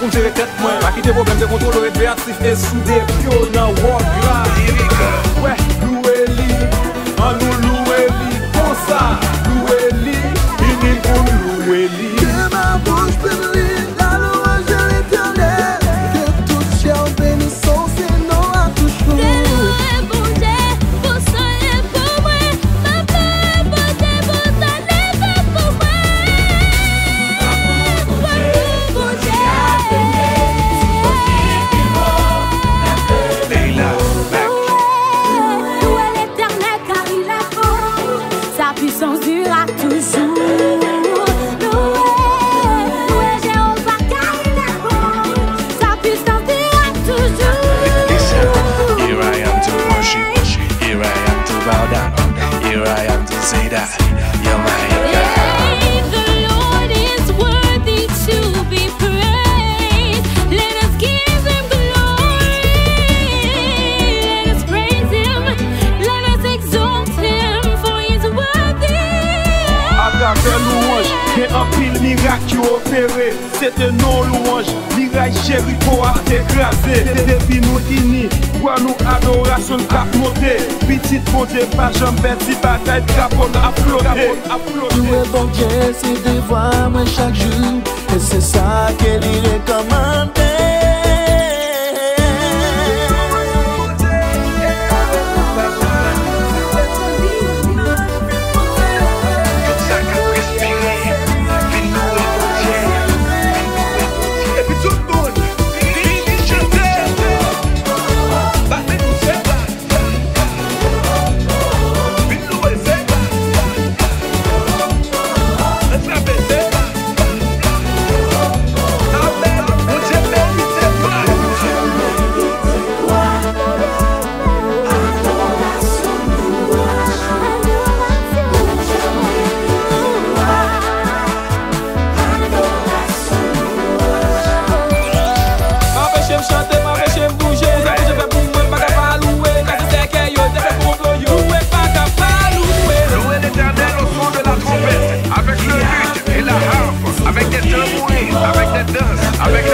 pour gérer tête moi. Pas quitter problème de contrôle créatif et soudé bio dans world grave. Ouais, louez-li, en nous louez-li, comme ça, louez-li, il pour louez-li. Que ma bouche bénisse la louange de l'Éternel, que toute chair bénisse son nom à toujours. Here I am to say that you're my God. The Lord is worthy to be praised. Let us give him glory. Let us praise him. Let us exalt him, for he is worthy. À travers louange, il y a un pile miracle qui opéré. C'était non louange, Leila Chery pour écraser. Depuis nous unis, pour nous adoration cap monter. Petite beauté, pas jamais bête, bataille, capone à flotter. Louer bon Dieu, c'est de voir moi chaque jour, et c'est ça qu'elle y recommande. Avec